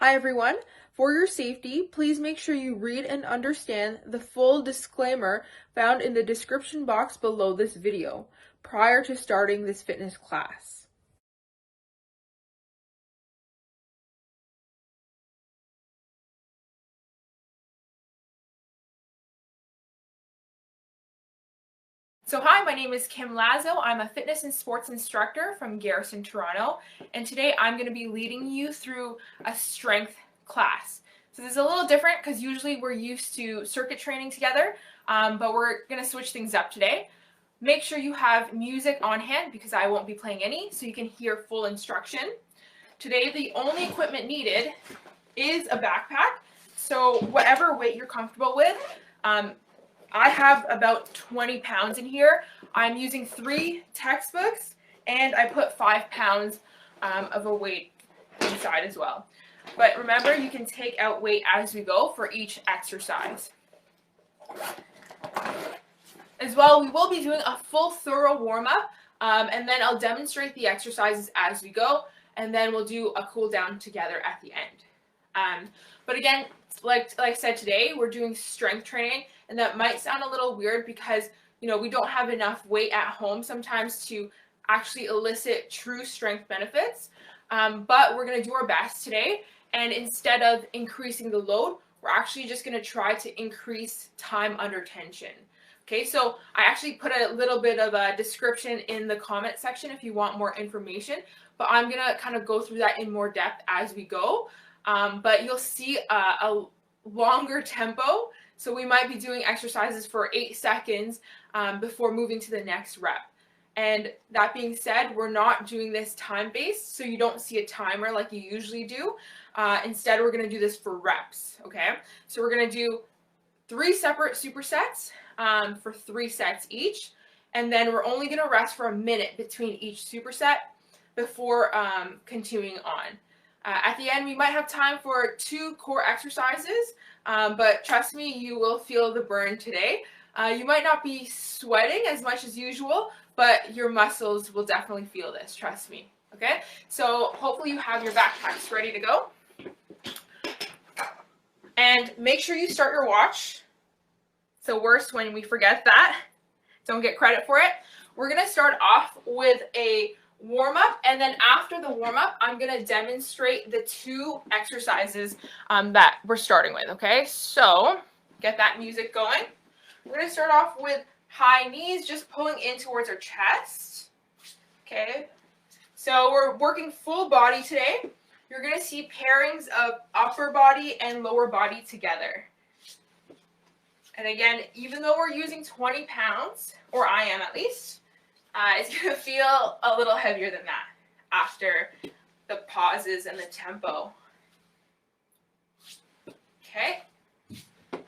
Hi everyone. For your safety, please make sure you read and understand the full disclaimer found in the description box below this video prior to starting this fitness class. So hi, my name is Kim Lazo. I'm a fitness and sports instructor from Garrison, Toronto, and today I'm going to be leading you through a strength class. So this is a little different because usually we're used to circuit training together, but we're going to switch things up today. Make sure you have music on hand because I won't be playing any, so you can hear full instruction. Today the only equipment needed is a backpack, so whatever weight you're comfortable with. I have about 20 pounds in here. I'm using 3 textbooks, and I put 5 pounds of a weight inside as well. But remember, you can take out weight as we go for each exercise. As well, we will be doing a full thorough warm-up, and then I'll demonstrate the exercises as we go, and then we'll do a cool down together at the end. But again, like I said, today we're doing strength training, and that might sound a little weird because we don't have enough weight at home sometimes to actually elicit true strength benefits. But we're going to do our best today, and instead of increasing the load, we're actually just going to try to increase time under tension. Okay, so I actually put a little bit of a description in the comment section if you want more information, but I'm going to kind of go through that in more depth as we go. But you'll see a longer tempo, so we might be doing exercises for 8 seconds before moving to the next rep. And that being said, we're not doing this time-based, so you don't see a timer like you usually do. Instead, we're going to do this for reps, okay? So we're going to do 3 separate supersets for 3 sets each, and then we're only going to rest for a minute between each superset before continuing on. At the end, we might have time for 2 core exercises, but trust me, you will feel the burn today. You might not be sweating as much as usual, but your muscles will definitely feel this, trust me, okay? So hopefully you have your backpacks ready to go. And make sure you start your watch. It's the worst when we forget that. Don't get credit for it. We're going to start off with a warm-up, and then after the warm-up, I'm going to demonstrate the 2 exercises that we're starting with, okay? So get that music going. We're going to start off with high knees, just pulling in towards our chest, okay? So we're working full body today. You're going to see pairings of upper body and lower body together. And again, even though we're using 20 pounds, or I am at least, it's going to feel a little heavier than that after the pauses and the tempo. Okay,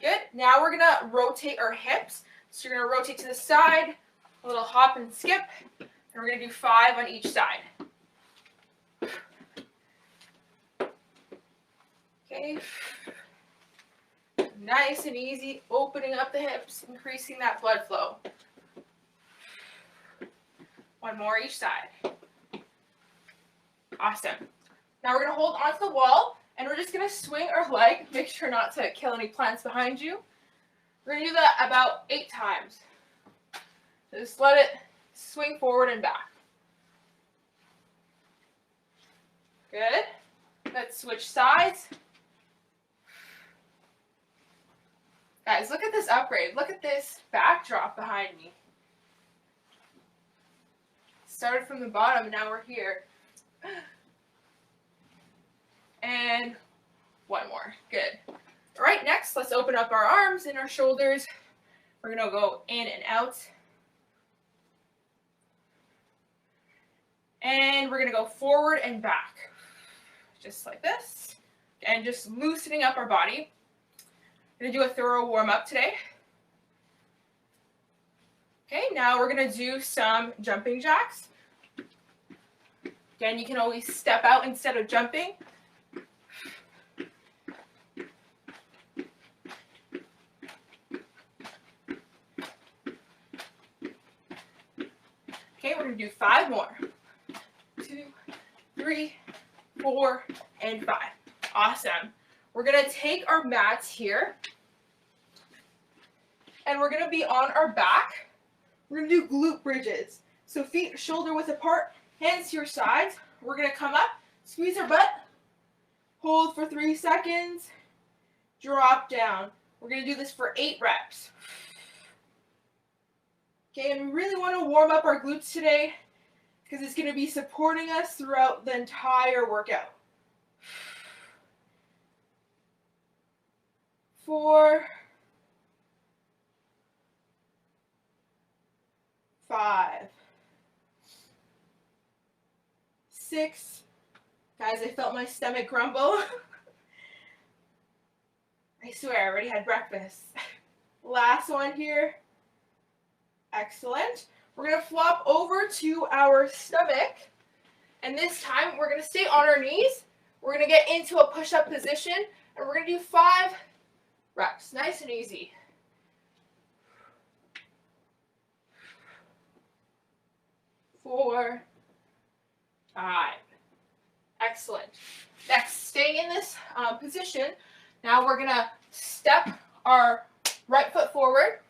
good. Now we're going to rotate our hips. So you're going to rotate to the side, a little hop and skip, and we're going to do 5 on each side. Okay, nice and easy, opening up the hips, increasing that blood flow. 1 more each side. Awesome. Now we're going to hold onto the wall, and we're just going to swing our leg. Make sure not to kill any plants behind you. We're going to do that about 8 times. So just let it swing forward and back. Good. Let's switch sides. Guys, look at this upgrade. Look at this backdrop behind me. Started from the bottom, now we're here. And 1 more. Good. All right, next, let's open up our arms and our shoulders. We're going to go in and out. And we're going to go forward and back. Just like this. And just loosening up our body. We're going to do a thorough warm-up today. Okay, now we're going to do some jumping jacks. Again, you can always step out instead of jumping. Okay, we're going to do 5 more. 2, 3, 4, and 5. Awesome. We're going to take our mats here, and we're going to be on our back. We're going to do glute bridges. So feet shoulder width apart, hands to your sides. We're going to come up, squeeze our butt, hold for 3 seconds, drop down. We're going to do this for 8 reps. Okay, and we really want to warm up our glutes today because it's going to be supporting us throughout the entire workout. 4, 5, 6. Guys, I felt my stomach grumble. I swear, I already had breakfast. Last one here. Excellent. We're going to flop over to our stomach. And this time, we're going to stay on our knees. We're going to get into a push-up position. And we're going to do 5 reps. Nice and easy. 4, 5. Excellent. Next, staying in this position. Now we're going to step our right foot forward.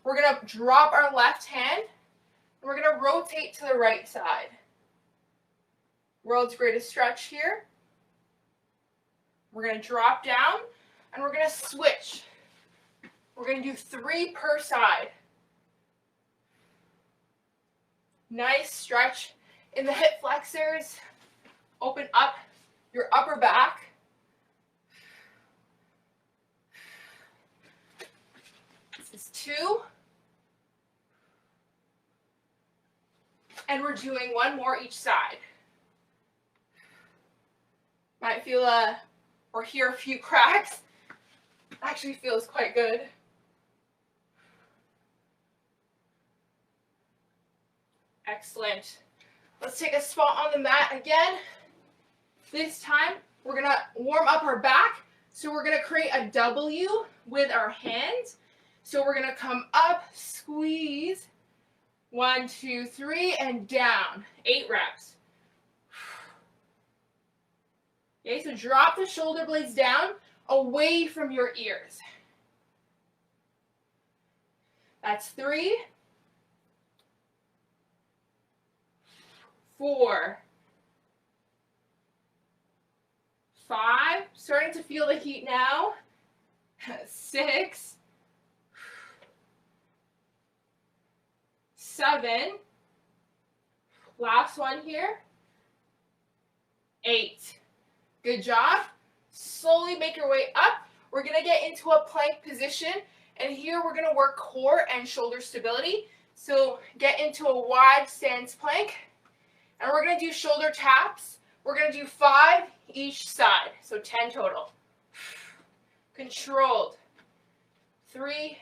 We're going to drop our left hand. And we're going to rotate to the right side. World's greatest stretch here. We're going to drop down, and we're going to switch. We're going to do 3 per side. Nice stretch in the hip flexors. Open up your upper back. This is 2. And we're doing 1 more each side. Might feel or hear a few cracks. Actually feels quite good. Excellent. Let's take a spot on the mat again. This time, we're going to warm up our back. So we're going to create a W with our hands. So we're going to come up, squeeze. 1, 2, 3, and down. 8 reps. Okay, so drop the shoulder blades down away from your ears. That's 3, 4, 5. Starting to feel the heat now. 6, 7. Last one here. 8. Good job. Slowly make your way up. We're going to get into a plank position. And here we're going to work core and shoulder stability. So get into a wide stance plank. And we're going to do shoulder taps. We're going to do 5 each side. So 10 total. Controlled. 3,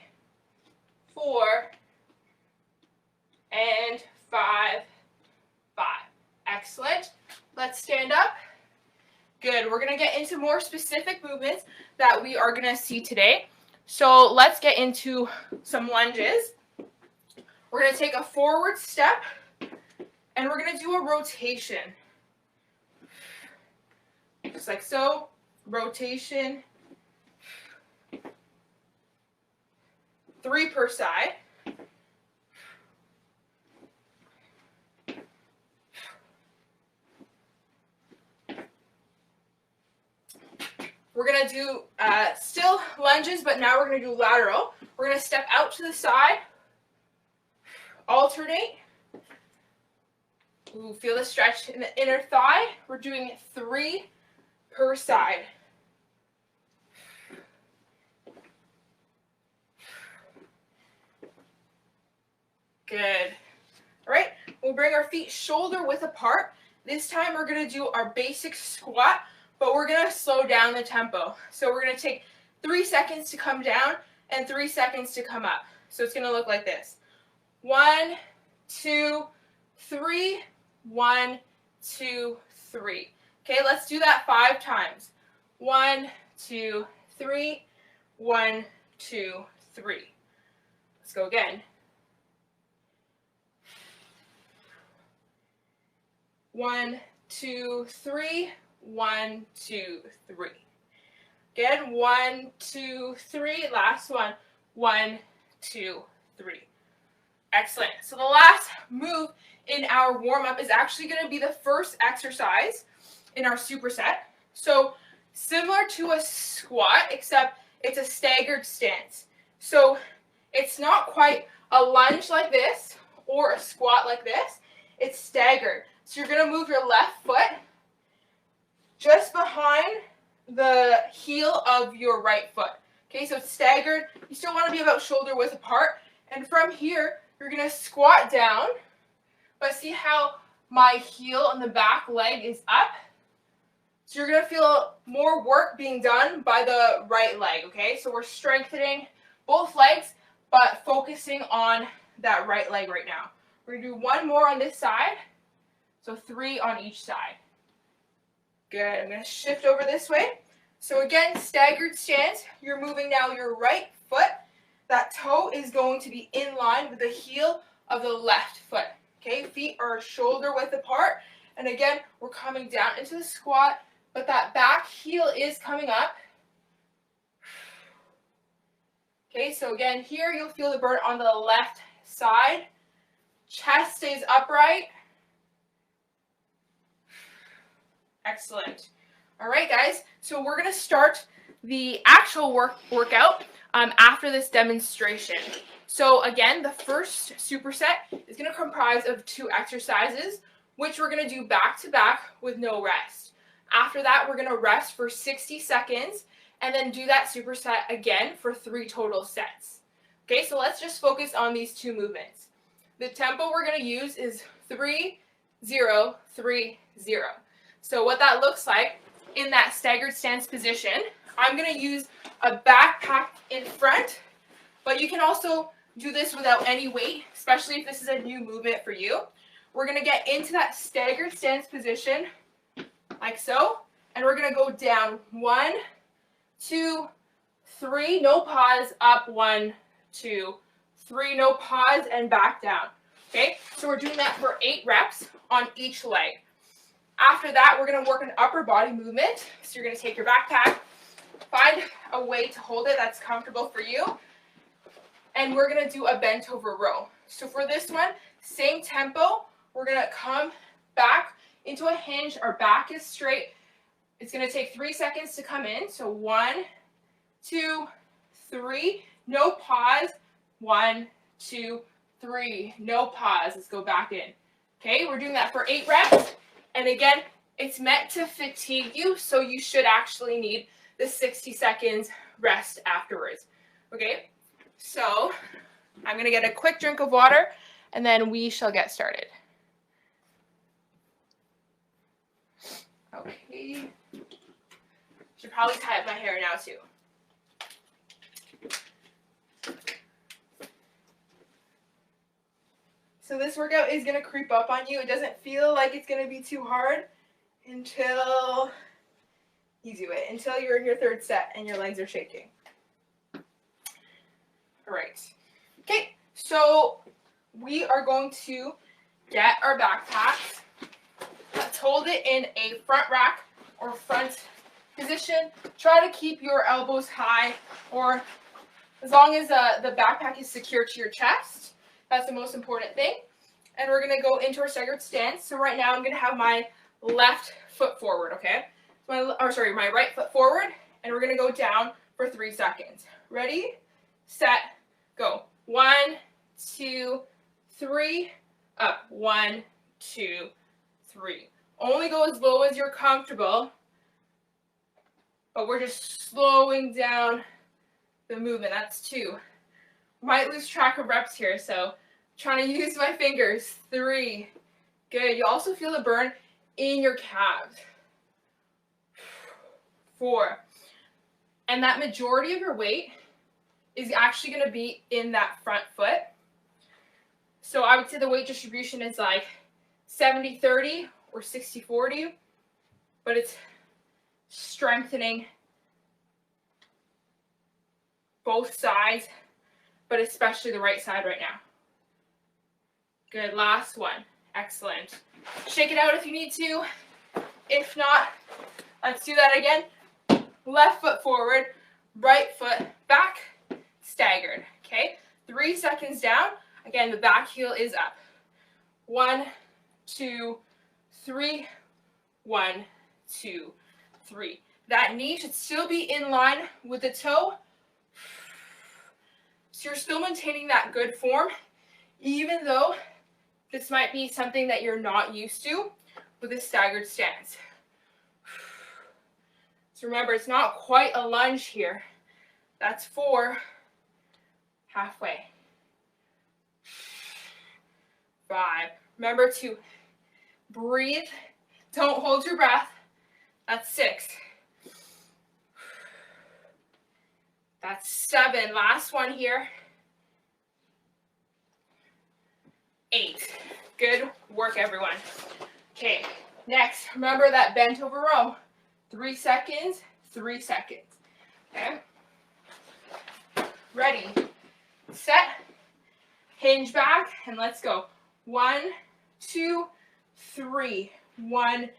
4, and 5, 5. Excellent. Let's stand up. Good. We're going to get into more specific movements that we are going to see today. So let's get into some lunges. We're going to take a forward step, and we're going to do a rotation. Just like so. Rotation. 3 per side. We're going to do still lunges, but now we're going to do lateral. We're going to step out to the side, alternate. Ooh, feel the stretch in the inner thigh. We're doing 3 per side. Good. All right, we'll bring our feet shoulder width apart. This time we're going to do our basic squat, but we're going to slow down the tempo. So we're going to take 3 seconds to come down and 3 seconds to come up. So it's going to look like this. 1, 2, 3, 1, 2, 3. Okay, let's do that 5 times. 1, 2, 3, 1, 2, 3. Let's go again. 1, 2, 3, 1, 2, 3. Again, 1, 2, 3. Last one. 1, 2, 3. Excellent. So the last move in our warm-up is actually going to be the first exercise in our superset. So similar to a squat, except it's a staggered stance. So it's not quite a lunge like this or a squat like this. It's staggered. So you're going to move your left foot just behind the heel of your right foot. Okay, so it's staggered. You still want to be about shoulder width apart. And from here, you're going to squat down. But see how my heel on the back leg is up? So you're going to feel more work being done by the right leg, okay? So we're strengthening both legs, but focusing on that right leg right now. We're going to do one more on this side. So 3 on each side. Good. I'm going to shift over this way. So again, staggered stance. You're moving now your right foot. That toe is going to be in line with the heel of the left foot. Okay, feet are shoulder width apart. And again, we're coming down into the squat, but that back heel is coming up. Okay, so again, here you'll feel the burn on the left side. Chest stays upright. Excellent. All right, guys, so we're going to start the actual workout after this demonstration. So again, the first superset is going to comprise of 2 exercises, which we're going to do back to back with no rest. After that, we're going to rest for 60 seconds and then do that superset again for 3 total sets. Okay, so let's just focus on these 2 movements. The tempo we're going to use is 3, 0, 3, 0. So what that looks like in that staggered stance position, I'm going to use a backpack in front, but you can also do this without any weight, especially if this is a new movement for you. We're going to get into that staggered stance position like so, and we're going to go down 1, 2, 3, no pause, up 1, 2, 3, no pause, and back down. Okay, so we're doing that for 8 reps on each leg. After that, we're going to work an upper body movement. So you're going to take your backpack, find a way to hold it that's comfortable for you, and we're going to do a Bentover Row. So for this one, same tempo. We're going to come back into a hinge. Our back is straight. It's going to take 3 seconds to come in. So 1, 2, 3. No pause. 1, 2, 3. No pause. Let's go back in. Okay, we're doing that for 8 reps. And again, it's meant to fatigue you, so you should actually need the 60 seconds rest afterwards. Okay, so I'm going to get a quick drink of water, and then we shall get started. Okay, should probably tie up my hair now too. So this workout is going to creep up on you. It doesn't feel like it's going to be too hard until you do it, until you're in your 3rd set and your legs are shaking. All right. Okay, so we are going to get our backpacks. Let's hold it in a front rack or front position. Try to keep your elbows high, or as long as the backpack is secure to your chest. That's the most important thing. And we're going to go into our staggered stance. So right now I'm going to have my left foot forward, okay? My right foot forward, and we're going to go down for 3 seconds. Ready, set, go. 1, 2, 3, up. 1, 2, 3. Only go as low as you're comfortable, but we're just slowing down the movement. That's 2. Might lose track of reps here, so trying to use my fingers. 3. Good. You also feel the burn in your calves. 4. And that majority of your weight is actually going to be in that front foot. So I would say the weight distribution is like 70-30 or 60-40, but it's strengthening both sides, but especially the right side right now. Good, last one. Excellent. Shake it out if you need to. If not, Let's do that again. Left foot forward, right foot back, staggered. Okay, 3 seconds down. Again, the back heel is up. 1, 2, 3. 1, 2, 3. That knee should still be in line with the toe. So you're still maintaining that good form, even though this might be something that you're not used to with a staggered stance. So remember, it's not quite a lunge here. That's 4, halfway. 5. Remember to breathe. Don't hold your breath. That's 6. That's 7. Last one here. 8. Good work, everyone. Okay, next, remember that bent over row. 3 seconds, 3 seconds. Okay? Ready, set, hinge back, and let's go. 1, 2, 3. 1,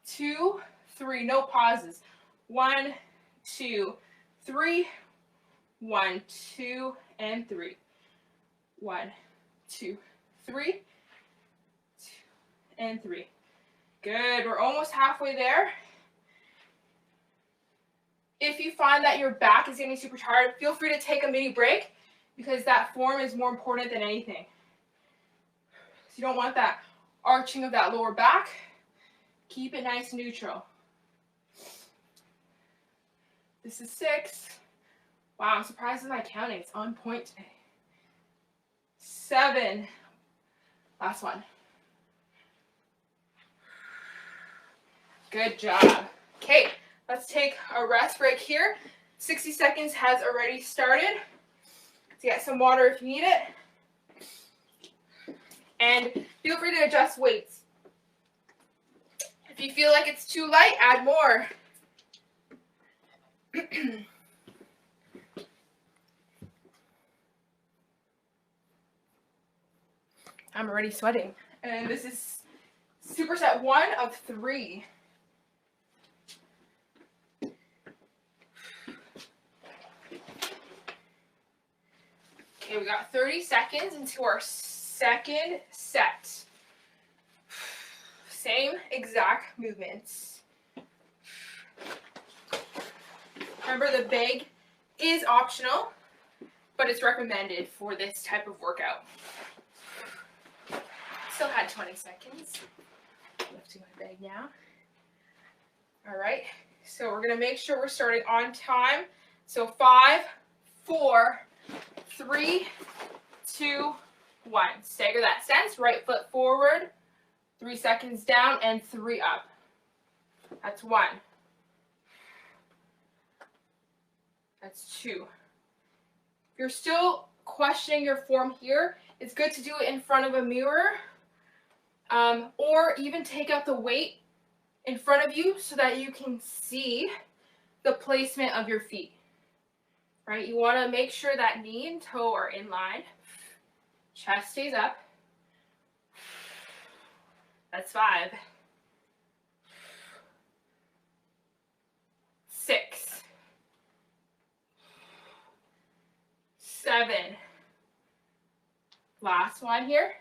2, 3. No pauses. 1, 2, 3. 1, 2, and 3. 1, 2, 3. 2, and 3. Good. We're almost halfway there. If you find that your back is getting super tired, feel free to take a mini break because that form is more important than anything. So you don't want that arching of that lower back. Keep it nice and neutral. This is 6. Wow, I'm surprised with my counting. It's on point today. 7. Last one. Good job. Okay, let's take a rest break here. 60 seconds has already started. Let's get some water if you need it. And feel free to adjust weights. If you feel like it's too light, add more. I'm already sweating. And this is superset 1 of 3. Okay, we got 30 seconds into our second set. Same exact movements. Remember, the bag is optional, but it's recommended for this type of workout. Still had 20 seconds. Lifting my bag now. All right, so we're gonna make sure we're starting on time. So 5, 4, 3, 2, 1. Stagger that stance. Right foot forward. 3 seconds down and 3 up. That's 1. That's 2. If you're still questioning your form here, it's good to do it in front of a mirror, or even take out the weight in front of you so that you can see the placement of your feet. Right? You want to make sure that knee and toe are in line. Chest stays up. That's 5. 6. 7. Last one here.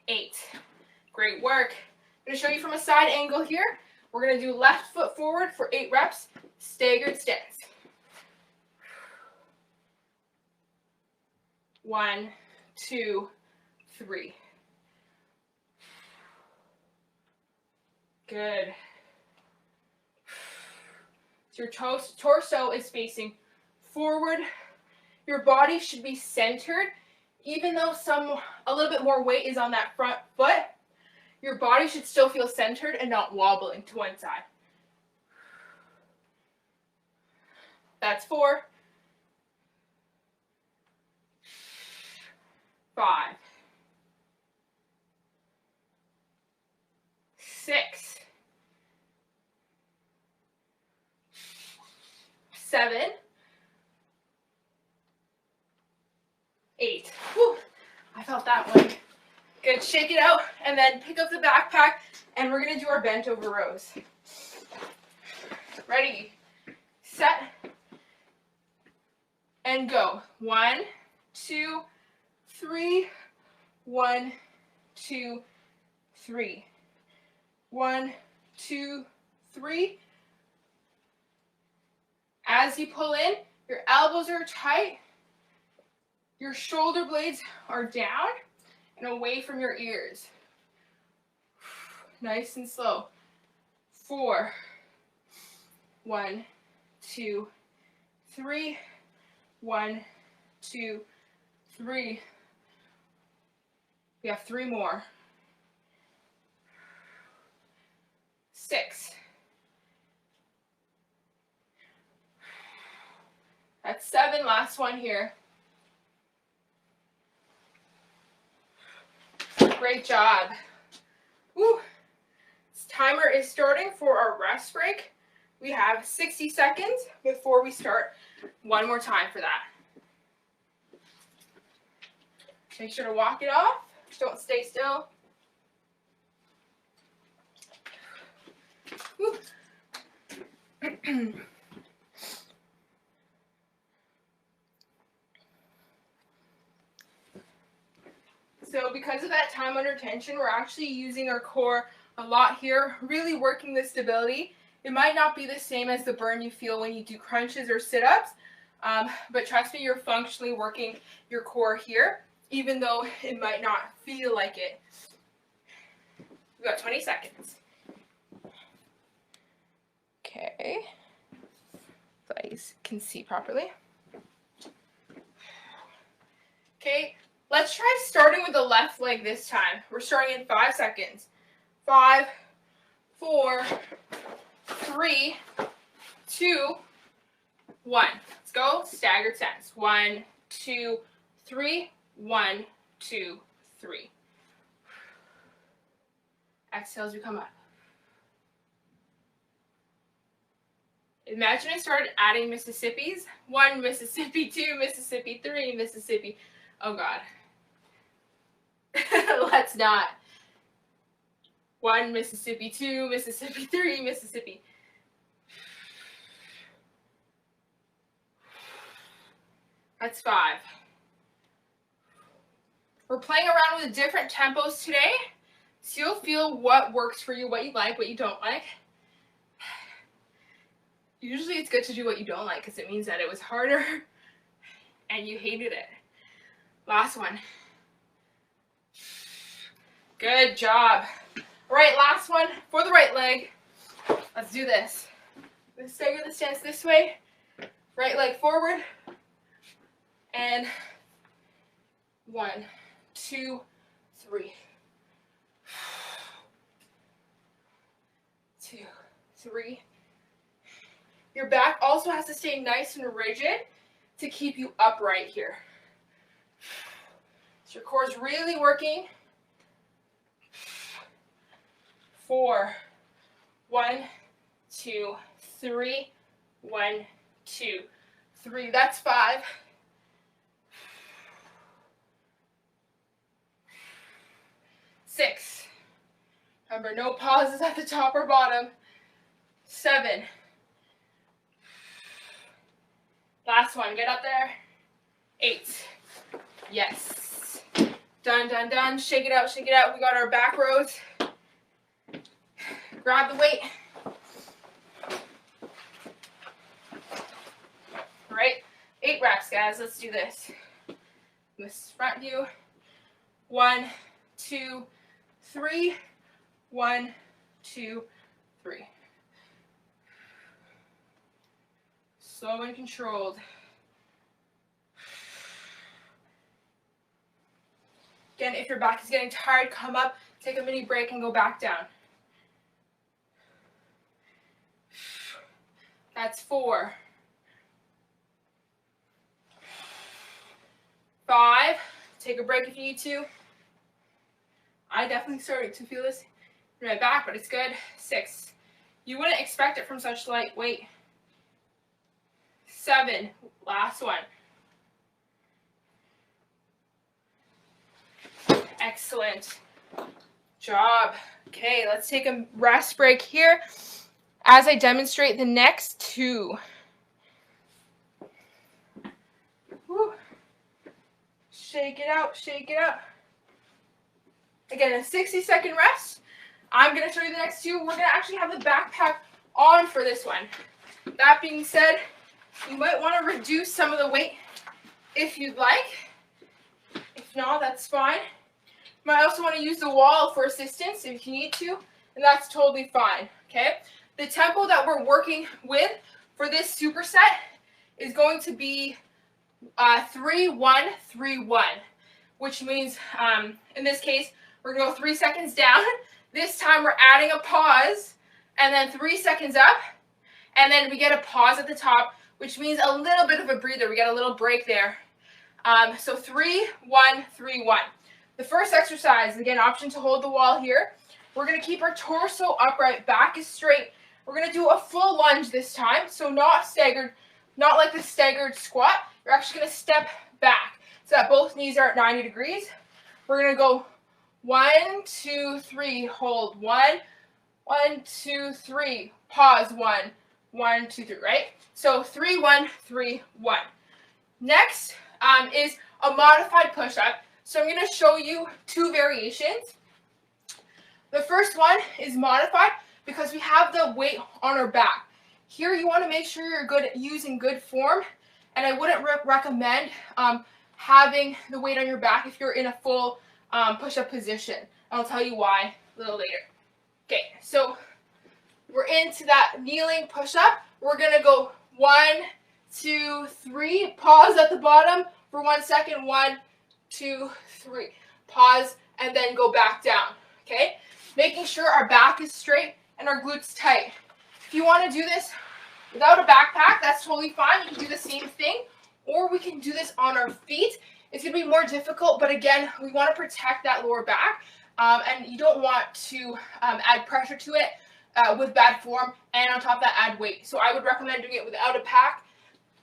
8. Great work. I'm going to show you from a side angle here. We're going to do left foot forward for 8 reps. Staggered stance. 1, 2, 3. Good. So your torso is facing forward. Your body should be centered. Even though a little bit more weight is on that front foot, your body should still feel centered and not wobbling to one side. That's 4. 5. 6. 7. 8. Whew, I felt that one. Good, shake it out and then pick up the backpack and we're gonna do our bent over rows. Ready, set, and go. 1, 2, 3. 1, 2, 3. 1, 2, 3. As you pull in, your elbows are tight, your shoulder blades are down and away from your ears. Nice and slow. 4. 1, 2, 3. 1, 2, 3. We have 3 more. 6. That's 7. Last one here. Great job. Woo. This timer is starting for our rest break. We have 60 seconds before we start. One more time for that. Make sure to walk it off. Don't stay still. Woo. So because of that time under tension, we're actually using our core a lot here, really working the stability. It might not be the same as the burn you feel when you do crunches or sit-ups, but trust me, you're functionally working your core here, even though it might not feel like it. We've got 20 seconds. Okay, so I can see properly. Okay, let's try starting with the left leg this time. We're starting in 5 seconds. 5, 4, 3, 2, 1. Let's go. Staggered stance. 1, 2, 3. 1, 2, 3. Exhale as we come up. Imagine I started adding Mississippis. 1 Mississippi, 2 Mississippi, 3 Mississippi. Oh God. Let's not. 1 Mississippi, 2 Mississippi, 3 Mississippi. That's 5. We're playing around with different tempos today, so you'll feel what works for you, what you like, what you don't like. Usually it's good to do what you don't like because it means that it was harder and you hated it. Last one. Good job. All right, last one for the right leg. Let's do this. Let's stagger the stance this way. Right leg forward. And 1, 2, 3. 2, 3. Your back also has to stay nice and rigid to keep you upright here. So your core is really working. 4, 1, 2, 3, 1, 2, 3. That's 5. 6. Remember, no pauses at the top or bottom. 7. Last one, get up there. 8. Yes. Done, done, done. Shake it out, shake it out. We got our back rows. Grab the weight. All right, 8 reps, guys. Let's do this. This front view. 1, 2, 3. 1, 2, 3. Slow and controlled. Again, if your back is getting tired, come up, take a mini break, and go back down. That's 4. 5. Take a break if you need to. I definitely started to feel this in my back, but it's good. 6. You wouldn't expect it from such light weight. 7. Last one. Excellent job. Okay, let's take a rest break here. as I demonstrate the next two. Woo. Shake it out, shake it out. Again, a 60-second rest. I'm going to show you the next two. We're going to actually have the backpack on for this one. That being said, you might want to reduce some of the weight if you'd like. If not, that's fine. You might also want to use the wall for assistance if you need to, and that's totally fine, okay? The tempo that we're working with for this superset is going to be 3-1-3-1, which means in this case, we're going to go 3 seconds down. This time we're adding a pause, and then 3 seconds up, and then we get a pause at the top, which means a little bit of a breather. We get a little break there. So 3-1-3-1. The first exercise, again, option to hold the wall here. We're going to keep our torso upright, back is straight. We're going to do a full lunge this time, so not staggered, not like the staggered squat. You're actually going to step back so that both knees are at 90 degrees. We're going to go 1, 2, 3, hold 1, 1, 2, 3, pause 1, 1, 2, 3, right? So 3-1-3-1. Next is a modified push-up. So I'm going to show you two variations. The first one is modified because we have the weight on our back. Here you want to make sure you're good using good form, and I wouldn't recommend having the weight on your back if you're in a full push-up position. I'll tell you why a little later. Okay, so we're into that kneeling push-up. We're going to go 1, 2, 3, pause at the bottom for 1 second, 1, 2, 3, pause, and then go back down, okay? Making sure our back is straight and our glutes tight. If you want to do this without a backpack, that's totally fine. You can do the same thing, or we can do this on our feet. It's going to be more difficult, but again, we want to protect that lower back, and you don't want to add pressure to it with bad form, and on top of that, add weight. So I would recommend doing it without a pack.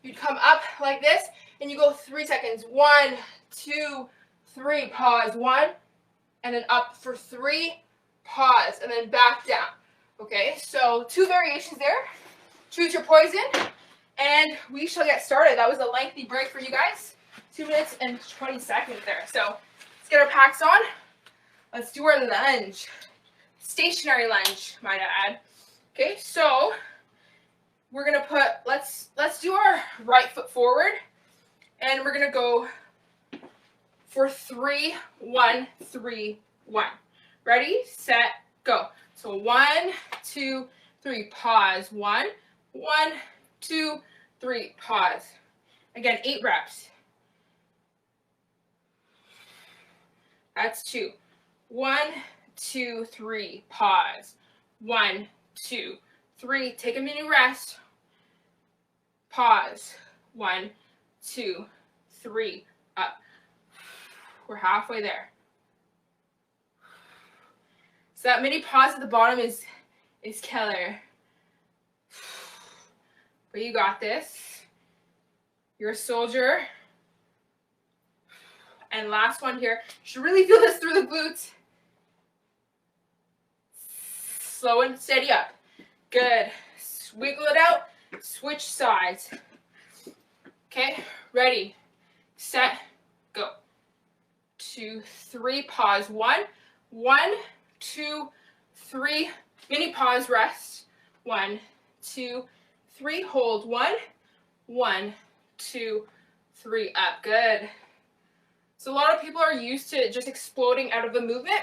You'd come up like this, and you go 3 seconds. 1, 2, 3, pause, 1, and then up for 3, pause, and then back down. Okay, so two variations there. Choose your poison, and we shall get started. That was a lengthy break for you guys. 2 minutes and 20 seconds there. So let's get our packs on. Let's do our lunge. Stationary lunge, might I add. Okay, so we're gonna put, let's do our right foot forward, and we're gonna go for 3-1-3-1. Ready, set, go. So 1, 2, 3, pause. 1, 1, 2, 3, pause. Again, 8 reps. That's 2. 1, 2, 3, pause. 1, 2, 3, take a mini rest. Pause. 1, 2, 3, up. We're halfway there. So that mini pause at the bottom is killer. But you got this. You're a soldier. And last one here. You should really feel this through the glutes. Slow and steady up. Good. Wiggle it out. Switch sides. Okay. Ready. Set. Go. 2, 3. Pause. 1. 1, 2, 3. Mini pause. Rest. 1, 2, 3. Hold. 1. 1, 2, 3. Up. Good. So a lot of people are used to just exploding out of the movement,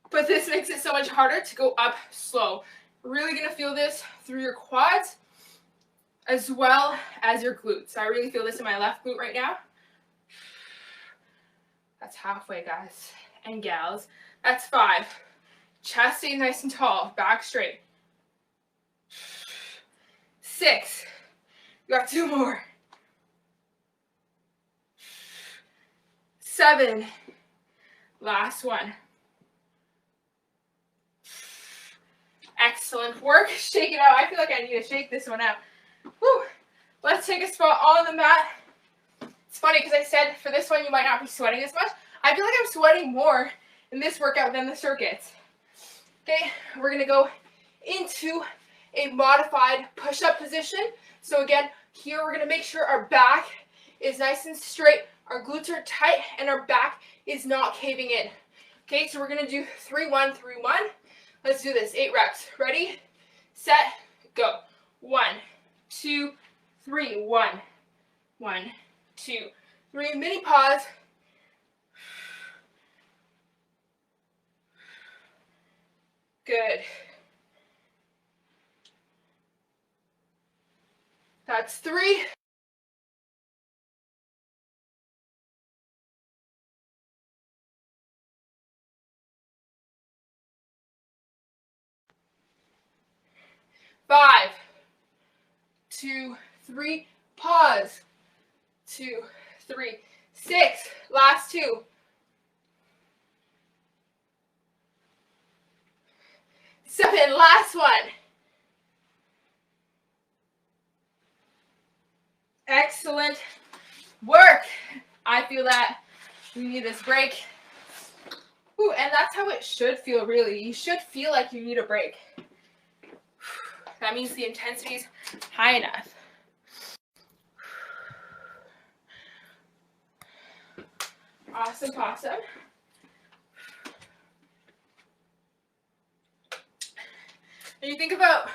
but this makes it so much harder to go up slow. You're really going to feel this through your quads as well as your glutes. I really feel this in my left glute right now. That's halfway, guys and gals. That's 5. Chest stays nice and tall, back straight. 6. You got 2 more. 7. Last one. Excellent work. Shake it out. I feel like I need to shake this one out. Woo. Let's take a spot on the mat. It's funny because I said for this one you might not be sweating as much. I feel like I'm sweating more in this workout than the circuits. Okay, we're going to go into a modified push-up position. So again, here we're going to make sure our back is nice and straight, our glutes are tight, and our back is not caving in. Okay, so we're going to do 3-1, 3-1. Let's do this. 8 reps. Ready, set, go. 1, 2, 3. 1, 1, 2, 3. Mini pause. Good. That's 3. Five, 2, 3, pause. 2, 3, 6. Last 2. 7. Last one. Excellent work. I feel that we need this break. Ooh, and that's how it should feel, really. You should feel like you need a break. That means the intensity is high enough. Awesome, awesome. When you think about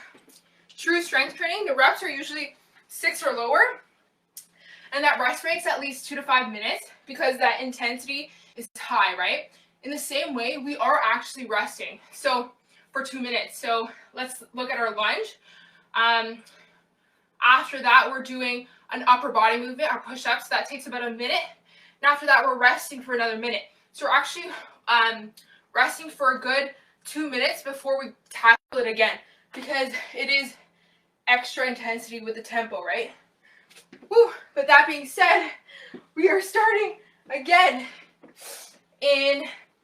true strength training, the reps are usually 6 or lower, and that rest break's at least 2 to 5 minutes because that intensity is high, right? In the same way, we are actually resting. So for 2 minutes. So let's look at our lunge. After that, we're doing an upper body movement, our push-ups. That takes about a minute. And after that, we're resting for another minute. So we're actually resting for a good 2 minutes before we tackle it again, because it is extra intensity with the tempo, right? Woo. But that being said, we are starting again in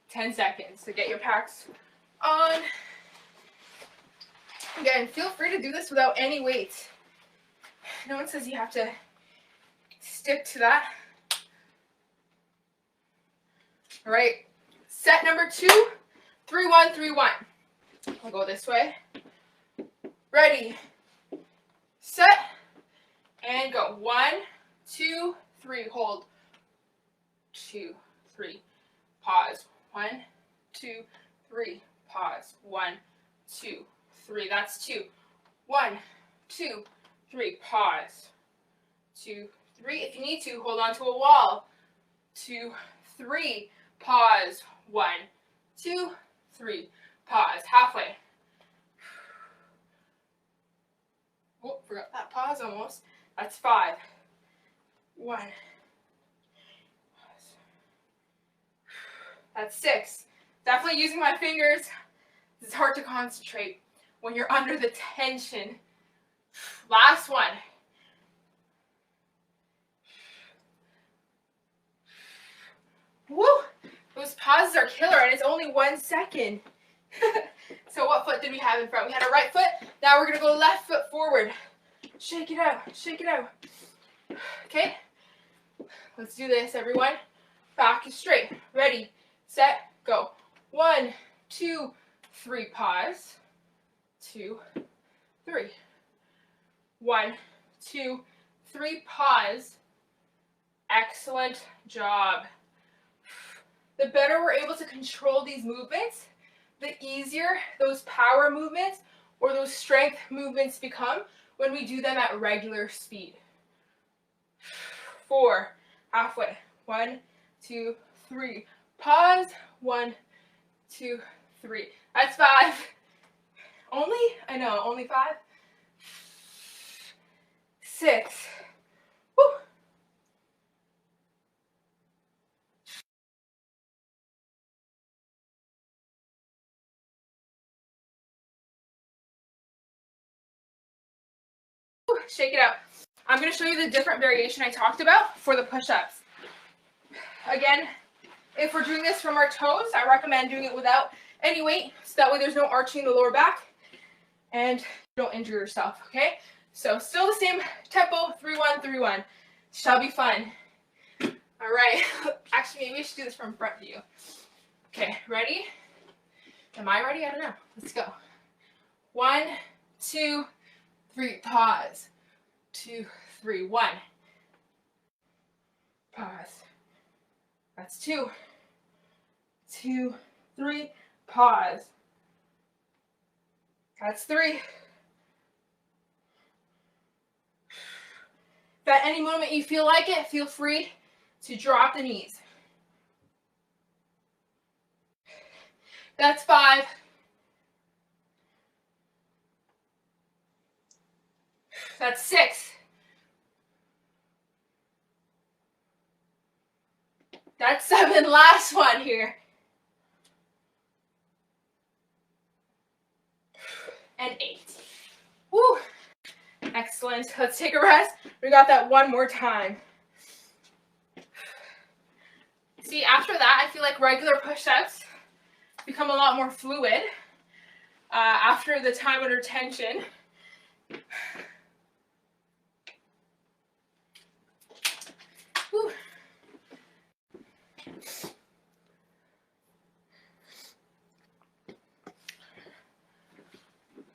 10 seconds. So get your packs on. Again, feel free to do this without any weights. No one says you have to stick to that. All right, set number 2, 3-1, 3-1. I'll go this way. Ready, set, and go. 1, 2, 3. Hold. 2, 3. Pause. 1, 2, 3. Pause. 1, 2, 3. That's 2. 1, 2, 3. Pause. 2, 3. If you need to, hold on to a wall. 2, 3. Pause. 1, 2, 3. Pause. Halfway. Oh, forgot that pause almost. That's 5. 1. Pause. That's 6. Definitely using my fingers. It's hard to concentrate when you're under the tension. Last one. Woo! Those pauses are killer, and it's only 1 second. So what foot did we have in front? We had our right foot. Now we're going to go left foot forward. Shake it out. Shake it out. Okay? Let's do this, everyone. Back is straight. Ready, set, go. 1, 2, 3. Pause. 2, 3. 1, 2, 3. Pause. Excellent job. The better we're able to control these movements, the easier those power movements or those strength movements become when we do them at regular speed. 4, halfway. 1, 2, 3. Pause. 1, 2, 3. That's 5. Only? I know, only 5. 6. Woo. Shake it out. I'm going to show you the different variation I talked about for the push-ups. Again, if we're doing this from our toes, I recommend doing it without any weight, so that way there's no arching the lower back and you don't injure yourself, okay? So still the same tempo, 3-1, 3-1. Shall be fun. All right. Actually, maybe I should do this from front view. Okay, ready? Am I ready? I don't know. Let's go. 1, 2, 3, pause. 2, 3, 1. Pause. That's 2, 2, 3, pause. That's 3. If at any moment you feel like it, feel free to drop the knees. That's 5. That's 6. That's 7. Last one here. And 8. Woo! Excellent. Let's take a rest. We got that one more time. See, after that, I feel like regular push-ups become a lot more fluid after the time under tension. Woo.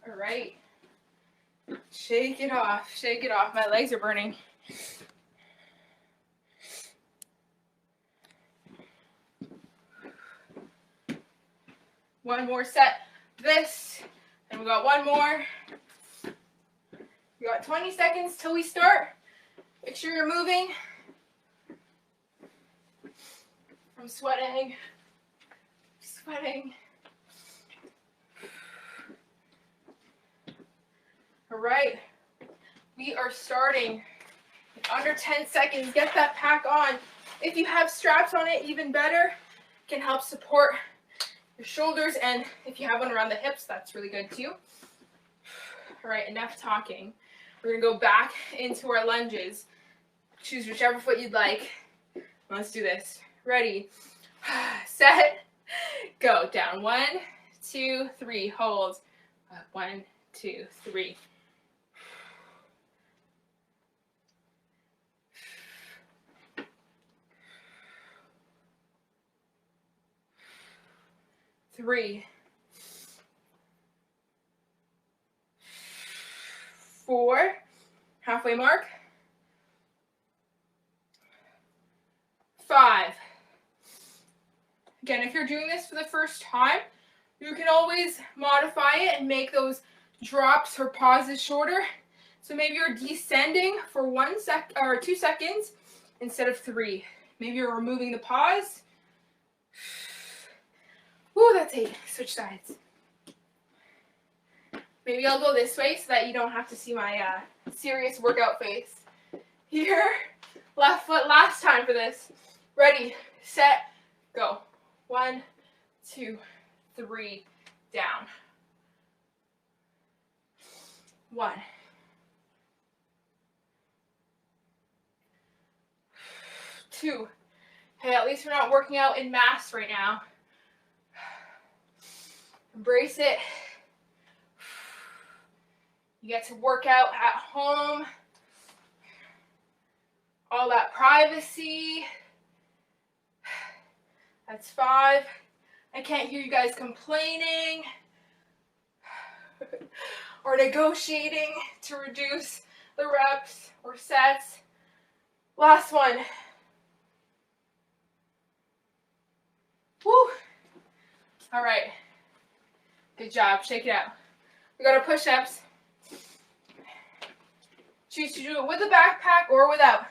All right. Shake it off. Shake it off. My legs are burning. One more set. This. And we got one more. We got 20 seconds till we start. Make sure you're moving. I'm sweating. Sweating. All right. We are starting in under 10 seconds. Get that pack on. If you have straps on it, even better. It can help support your shoulders, and if you have one around the hips, that's really good too. All right, enough talking. We're gonna go back into our lunges. Choose whichever foot you'd like. Let's do this. Ready, set, go. Down. 1, 2, 3. Hold. 1, 2, 3. Three, 4, halfway mark. 5. Again, if you're doing this for the first time, you can always modify it and make those drops or pauses shorter. So maybe you're descending for 1 sec or 2 seconds instead of 3. Maybe you're removing the pause. Ooh, that's 8. Switch sides. Maybe I'll go this way so that you don't have to see my serious workout face. Here, left foot last time for this. Ready, set, go. 1, 2, 3, down. 1. 2. Hey, at least we're not working out in mass right now. Embrace it. You get to work out at home. All that privacy. That's 5. I can't hear you guys complaining or negotiating to reduce the reps or sets. Last one. Woo. All right. Good job. Shake it out. We got our push-ups. Choose to do it with a backpack or without.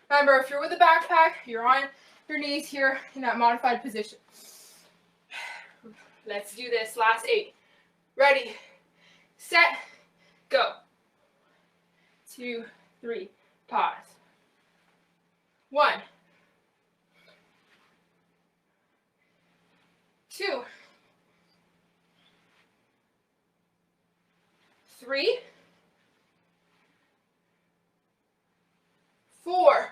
Remember, if you're with a backpack, you're on your knees here in that modified position. Let's do this. Last 8. Ready, set, go. 2, 3, pause. 1, 2, 3, 4,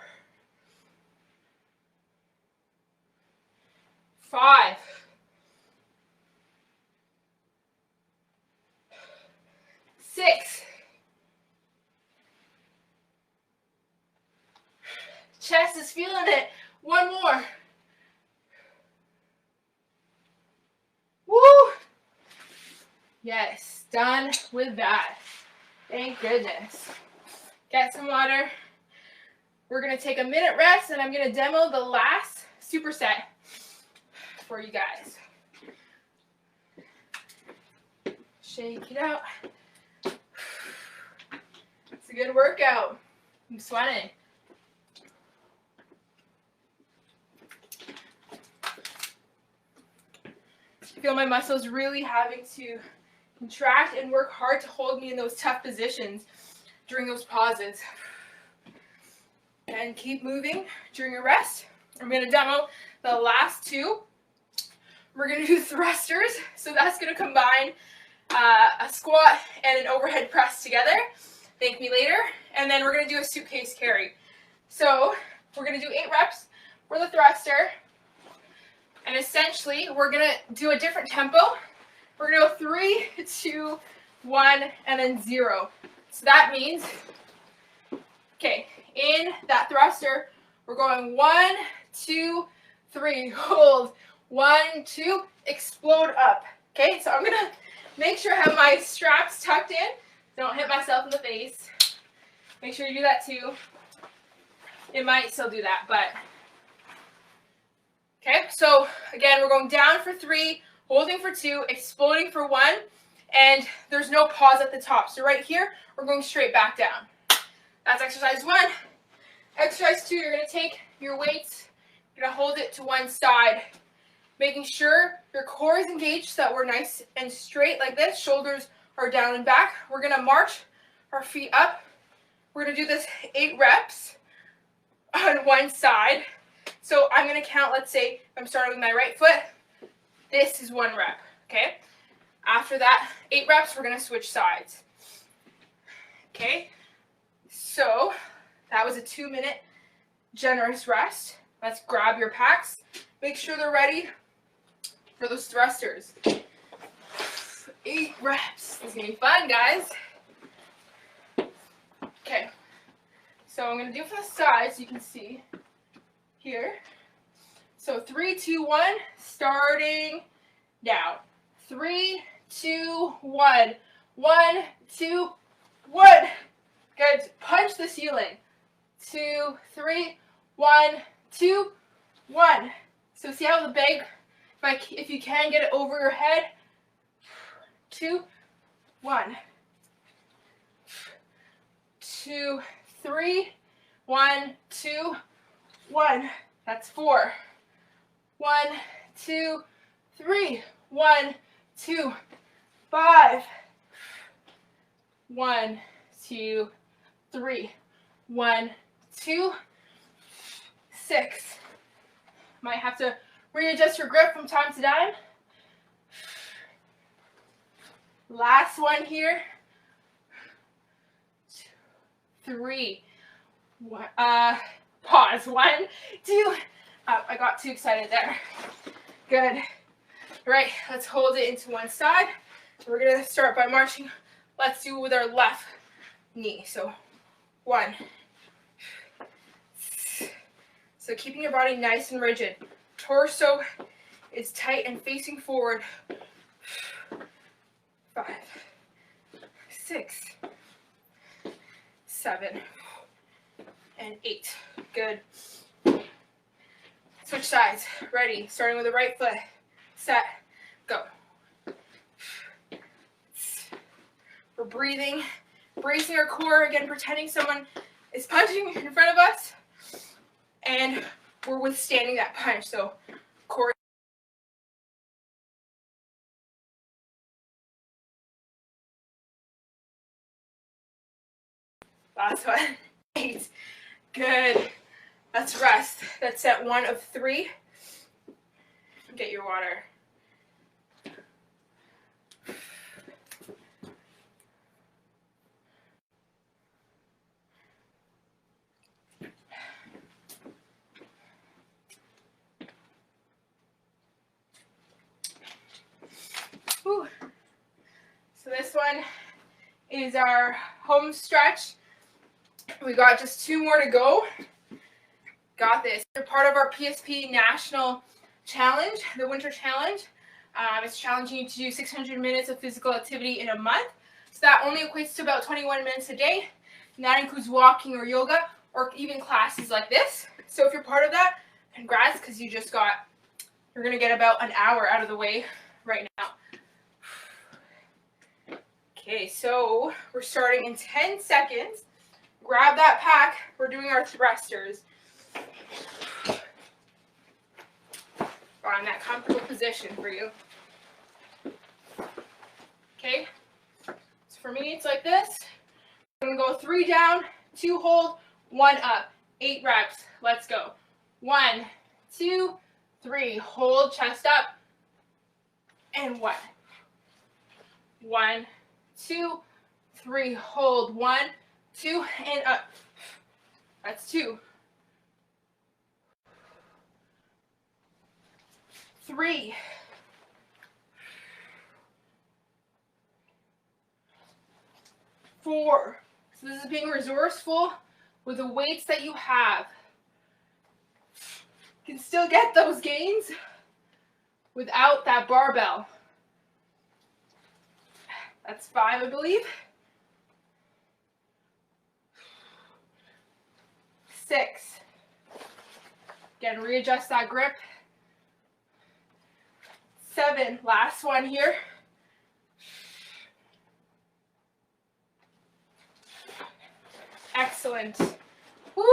5, 6. Chest is feeling it. 1 more. Woo! Yes, done with that. Thank goodness. Get some water. We're going to take a minute rest, and I'm going to demo the last superset for you guys. Shake it out. It's a good workout. I'm sweating. I feel my muscles really having to contract and work hard to hold me in those tough positions during those pauses. And keep moving during your rest. I'm going to demo the last two. We're going to do thrusters. So that's going to combine a squat and an overhead press together. Thank me later. And then we're going to do a suitcase carry. So we're going to do 8 reps for the thruster. And essentially, we're going to do a different tempo. We're going to go 3, 2, 1, and then 0. So that means, okay, in that thruster, we're going 1, 2, 3, hold, 1, 2, explode up. Okay, so I'm going to make sure I have my straps tucked in. Don't hit myself in the face. Make sure you do that too. It might still do that, but. Okay, so again, we're going down for 3, holding for 2, exploding for 1, and there's no pause at the top. So right here, we're going straight back down. That's exercise 1. Exercise 2, you're going to take your weights, you're going to hold it to one side, making sure your core is engaged so that we're nice and straight like this. Shoulders are down and back. We're going to march our feet up. We're going to do this 8 reps on one side. So I'm going to count, let's say, if I'm starting with my right foot, this is 1 rep, okay? After that, 8 reps, we're going to switch sides. Okay, so that was a 2-minute generous rest. Let's grab your packs. Make sure they're ready for those thrusters. 8 reps. This is going to be fun, guys. Okay, so I'm going to do it from the side so you can see here. So 3, 2, 1, starting now. 3, 2, 1. 1, 2, 1. Good. Punch the ceiling. 2, 3, 1, 2, 1. So see how the bag, if you can get it over your head. 2, 1. 2, 3, 1, 2, 1. That's 4. 1, 2, 3. 1, 2, 5. 1, 2, 3. 1, 2, 6. Might have to readjust your grip from time to time. Last one here. 2, 3. Pause. 1, 2. I got too excited there. Good. All right, let's hold it into one side. We're going to start by marching. Let's do it with our left knee. So 1. So keeping your body nice and rigid. Torso is tight and facing forward. 5, 6, 7, and 8. Good. Switch sides. Ready. Starting with the right foot. Set. Go. We're breathing, bracing our core, again, pretending someone is punching in front of us, and we're withstanding that punch. So core. Last one. 8. Good. Let's rest. That's set 1 of 3. Get your water. Whew. So this one is our home stretch. We got just 2 more to go. Got this. They're part of our PSP National Challenge, the Winter Challenge. It's challenging you to do 600 minutes of physical activity in a month. So that only equates to about 21 minutes a day. And that includes walking or yoga or even classes like this. So if you're part of that, congrats, because you're going to get about an hour out of the way right now. Okay, so we're starting in 10 seconds. Grab that pack. We're doing our thrusters. Find that comfortable position for you. Okay, so for me it's like this. I'm going to go 3 down, 2 hold, 1 up. 8 reps. Let's go. 1, 2, 3. Hold, chest up. And 1. 1, 2, 3. Hold. 1, 2, and up. That's 2. 3. 4. So this is being resourceful with the weights that you have. You can still get those gains without that barbell. That's 5, I believe. 6. Again, readjust that grip. 7, last one here. 8. Excellent. Woo!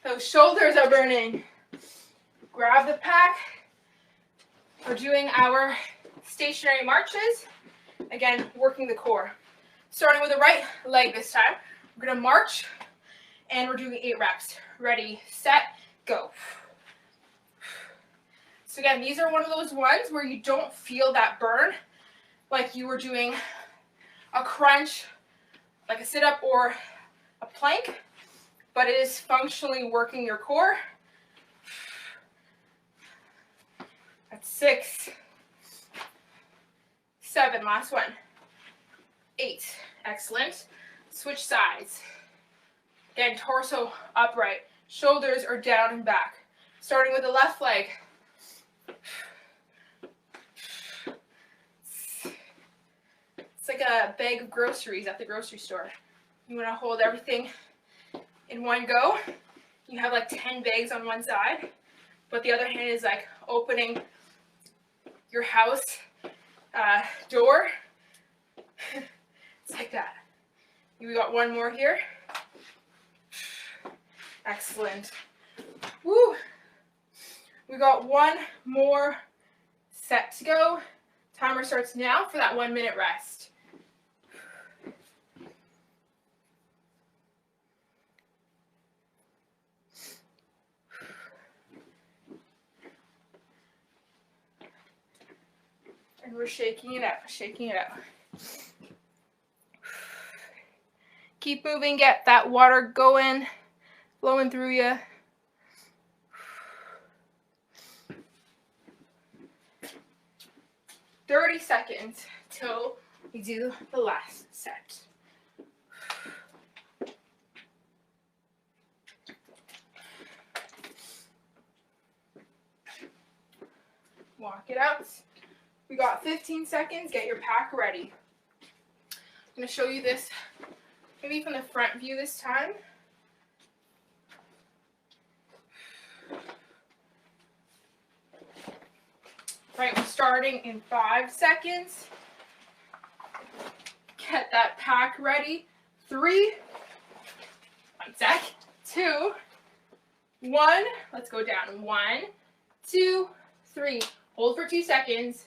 Those shoulders are burning. Grab the pack. We're doing our stationary marches. Again, working the core. Starting with the right leg this time. We're going to march, and we're doing 8 reps. Ready, set, go. So again, these are one of those ones where you don't feel that burn like you were doing a crunch, like a sit-up or a plank, but it is functionally working your core. That's 6, 7, last one. 8, excellent. Switch sides. Again, torso upright, shoulders are down and back. Starting with the left leg. It's like a bag of groceries at the grocery store. You want to hold everything in one go. You have like 10 bags on one side, but the other hand is like opening your house door. It's like that. We got one more here. Excellent. Woo! We got one more set to go. Timer starts now for that 1 minute rest. And we're shaking it out, shaking it out. Keep moving, get that water going, flowing through you. "30 seconds till we do the last set." Walk it out. We got 15 seconds. Get your pack ready. I'm going to show you this maybe from the front view this time. Right, we're starting in 5 seconds. Get that pack ready. 3, 1 sec, 2, 1. Let's go down. 1, 2, 3. Hold for 2 seconds,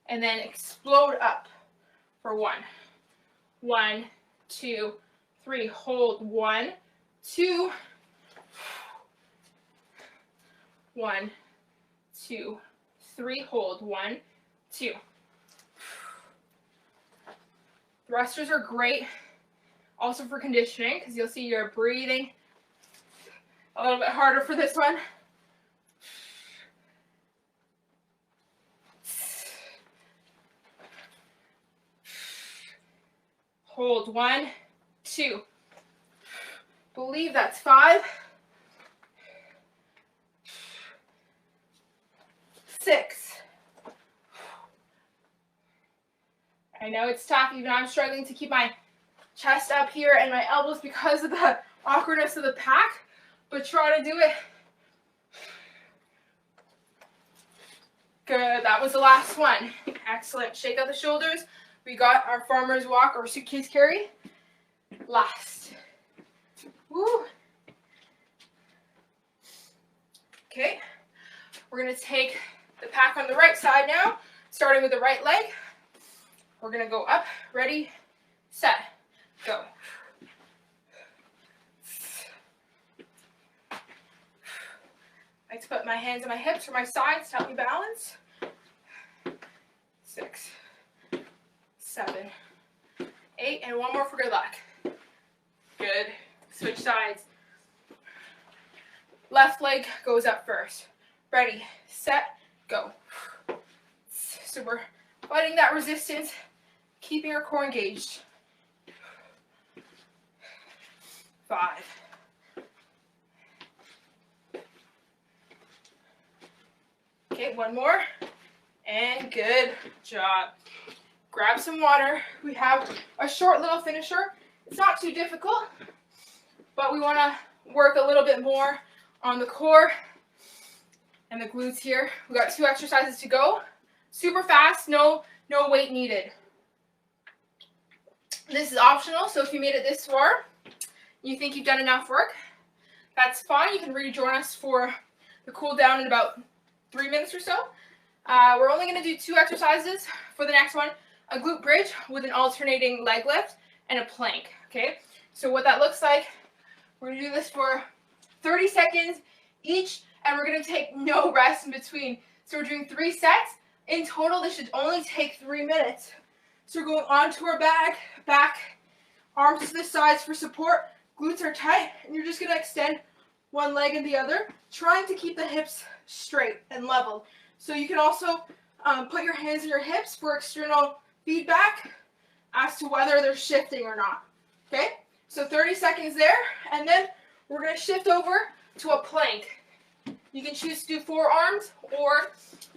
and then explode up for 1. 1, 2, 3. Hold. 1, 2. 1, 2, 3. Hold. 1, 2. Thrusters are great also for conditioning, because you'll see you're breathing a little bit harder for this one. Hold. 1, 2. Believe that's 5. 6. I know it's tough. Even I'm struggling to keep my chest up here and my elbows because of the awkwardness of the pack, but try to do it. Good, that was the last one. Excellent. Shake out the shoulders. We got our farmer's walk or suitcase carry. Last. Woo. Okay, we're going to take the pack on the right side now, starting with the right leg. We're going to go up. Ready, set, go. I like to put my hands on my hips or my sides to help me balance. 6, 7, 8, and one more for good luck. Good. Switch sides. Left leg goes up first. Ready, set, go. So we're fighting that resistance, keeping our core engaged. 5. Okay, one more. And good job. Grab some water. We have a short little finisher. It's not too difficult, but we want to work a little bit more on the core and the glutes here. We got 2 exercises to go. Super fast, no weight needed. This is optional, so if you made it this far, you think you've done enough work, that's fine. You can rejoin us for the cool down in about 3 minutes or so. We're only going to do 2 exercises for the next one. A glute bridge with an alternating leg lift and a plank, okay? So what that looks like, we're going to do this for 30 seconds each, and we're going to take no rest in between. So we're doing 3 sets. In total, this should only take 3 minutes. So we're going onto our back, arms to the sides for support, glutes are tight, and you're just going to extend one leg and the other, trying to keep the hips straight and level. So you can also put your hands in your hips for external feedback as to whether they're shifting or not. Okay? So 30 seconds there, and then we're going to shift over to a plank. You can choose to do forearms or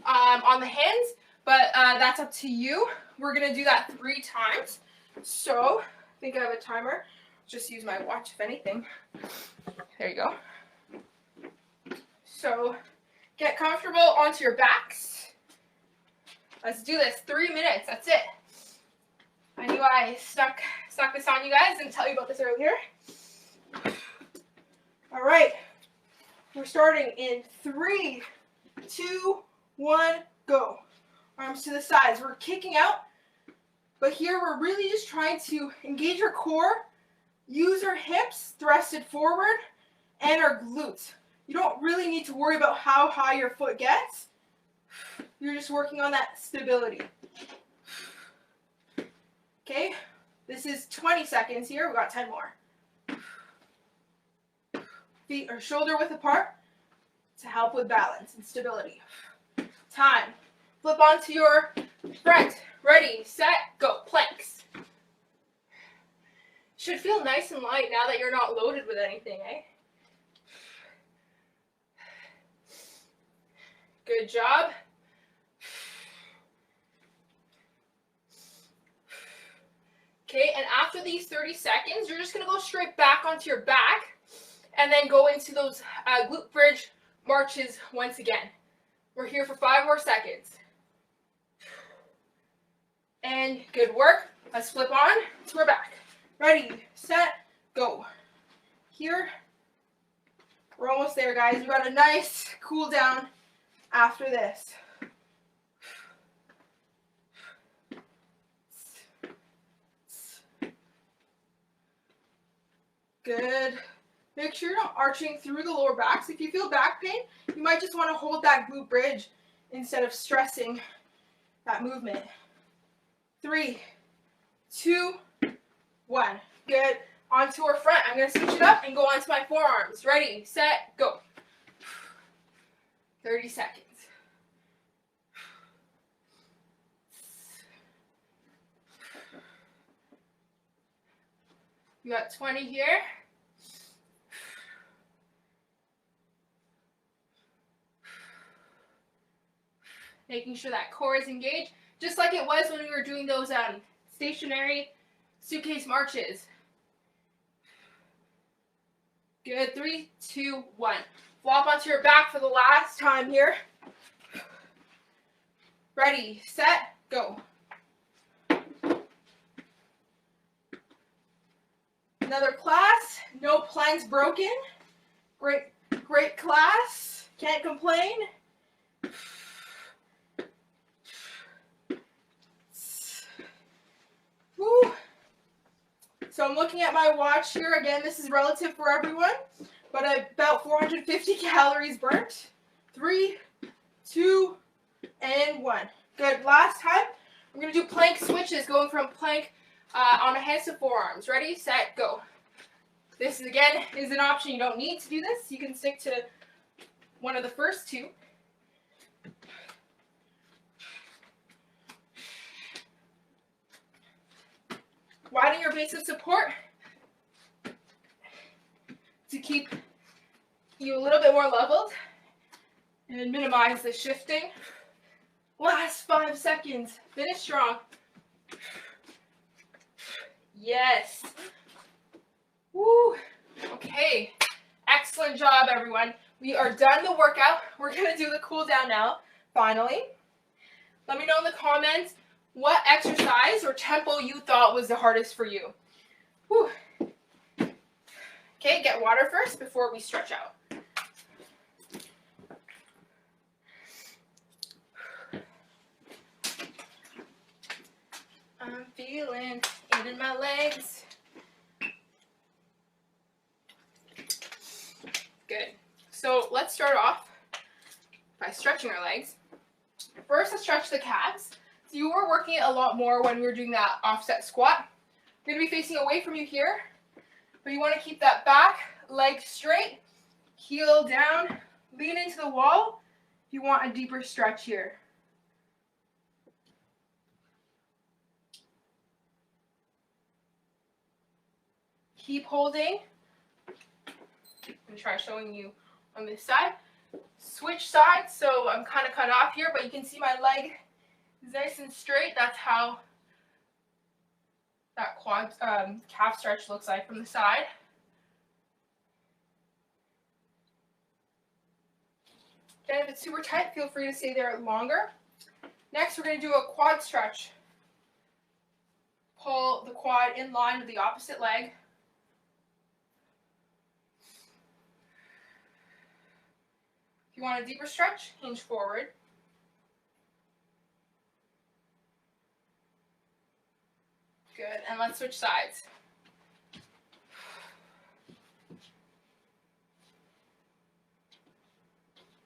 on the hands, but that's up to you. We're going to do that 3 times. So, I think I have a timer. Just use my watch if anything. There you go. So, get comfortable onto your backs. Let's do this. 3 minutes. That's it. I knew I stuck this on you guys. Didn't tell you about this earlier. All right. We're starting in 3, 2, 1, go. Arms to the sides. We're kicking out, but here we're really just trying to engage our core, use our hips thrusted forward, and our glutes. You don't really need to worry about how high your foot gets. You're just working on that stability. Okay, this is 20 seconds here. We've got 10 more. Feet are shoulder width apart to help with balance and stability. Time. Flip onto your front. Ready, set, go. Planks. Should feel nice and light now that you're not loaded with anything, eh? Good job. Okay, and after these 30 seconds, you're just going to go straight back onto your back and then go into those glute bridge marches once again. We're here for 5 more seconds. And good work. Let's flip on to our back. Ready, set, go. Here, we're almost there, guys. We got a nice cool down after this. Good. Make sure you're not arching through the lower backs. If you feel back pain, you might just want to hold that glute bridge instead of stressing that movement. 3, 2, 1. Good. Onto our front. I'm going to switch it up and go onto my forearms. Ready, set, go. 30 seconds. You got 20 here. Making sure that core is engaged, just like it was when we were doing those stationary suitcase marches. Good, 3, 2, 1. Flop onto your back for the last time here. Ready, set, go. Another class, no planks broken. Great class, can't complain. Woo. So I'm looking at my watch here. Again, this is relative for everyone, but about 450 calories burnt. 3, 2, and 1. Good. Last time, we're going to do plank switches, going from plank on the hands to forearms. Ready, set, go. This, again, is an option. You don't need to do this. You can stick to one of the first two. Widen your base of support to keep you a little bit more leveled and minimize the shifting. Last 5 seconds. Finish strong. Yes. Woo. Okay. Excellent job, everyone. We are done the workout. We're going to do the cool down now, finally. Let me know in the comments what exercise or tempo you thought was the hardest for you. Whew. Okay, get water first before we stretch out. I'm feeling it in my legs. Good. So let's start off by stretching our legs. First, let's stretch the calves. So you were working it a lot more when we were doing that offset squat. We're going to be facing away from you here, but you want to keep that back leg straight, heel down, lean into the wall if you want a deeper stretch here. Keep holding. I'm going to try showing you on this side. Switch sides, so I'm kind of cut off here, but you can see my leg is nice and straight. That's how that calf stretch looks like from the side. Again, if it's super tight, feel free to stay there longer. Next, we're going to do a quad stretch. Pull the quad in line with the opposite leg. If you want a deeper stretch, hinge forward. Good, and let's switch sides.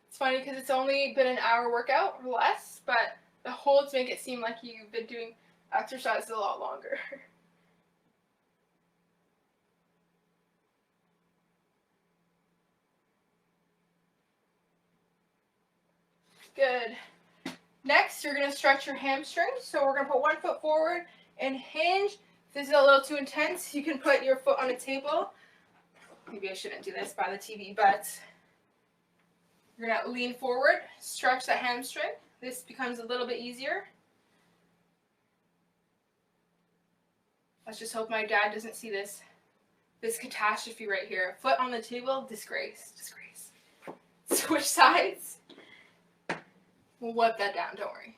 It's funny because it's only been an hour workout or less, but the holds make it seem like you've been doing exercises a lot longer. Good. Next, you're going to stretch your hamstrings. So we're going to put one foot forward and hinge. If this is a little too intense, you can put your foot on a table. Maybe I shouldn't do this by the TV, but you're going to lean forward, stretch that hamstring. This becomes a little bit easier. Let's just hope my dad doesn't see this catastrophe right here. Foot on the table, disgrace, disgrace. Switch sides. We'll wipe that down, don't worry.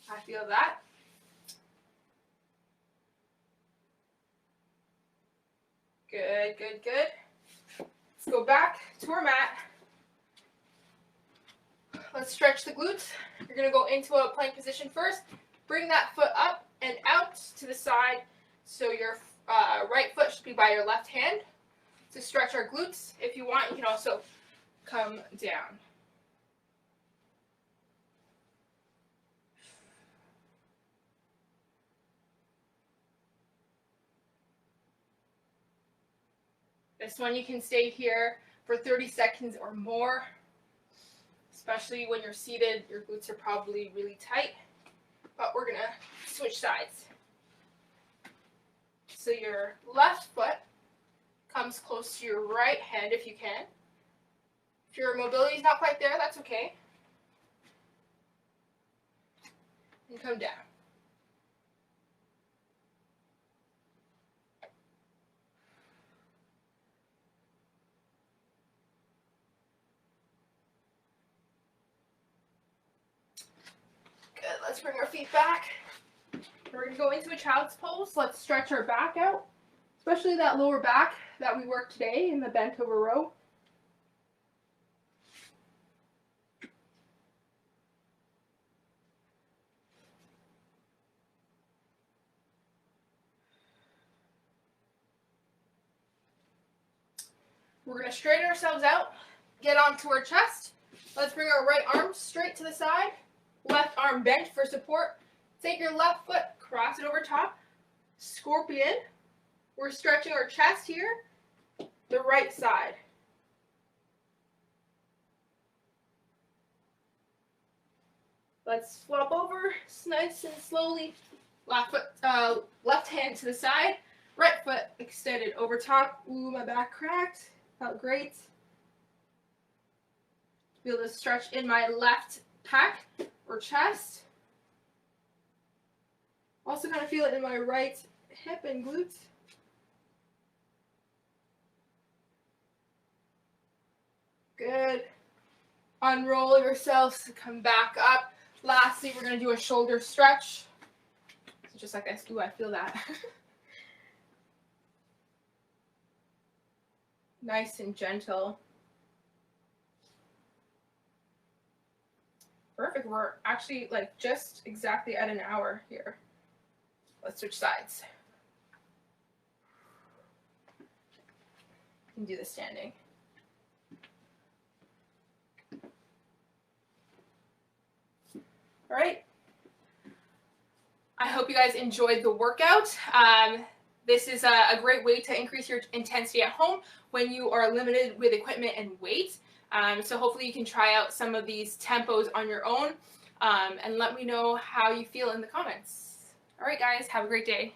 I feel that. Good, good, good. Let's go back to our mat. Let's stretch the glutes. You're going to go into a plank position first. Bring that foot up and out to the side so your right foot should be by your left hand. To stretch our glutes, if you want, you can also come down. This one you can stay here for 30 seconds or more, especially when you're seated. Your glutes are probably really tight, but we're gonna switch sides. So your left foot comes close to your right hand if you can. If your mobility is not quite there, that's okay. And come down. Good, let's bring our feet back. We're going to go into a child's pose. Let's stretch our back out, especially that lower back that we worked today in the Bentover Row. We're going to straighten ourselves out, get onto our chest. Let's bring our right arm straight to the side, left arm bent for support. Take your left foot, cross it over top, scorpion. We're stretching our chest here, the right side. Let's flop over, nice and slowly. Left hand to the side, right foot extended over top. Ooh, my back cracked. Felt great. Be able to stretch in my left pec or chest. Also kind of feel it in my right hip and glutes. Good. Unroll yourselves to come back up. Lastly, we're going to do a shoulder stretch. So just like this. Ooh, I feel that. Nice and gentle. Perfect. We're actually like just exactly at an hour here. Let's switch sides. You can do the standing. All right. I hope you guys enjoyed the workout. This is a great way to increase your intensity at home when you are limited with equipment and weight. So hopefully you can try out some of these tempos on your own and let me know how you feel in the comments. All right, guys, have a great day.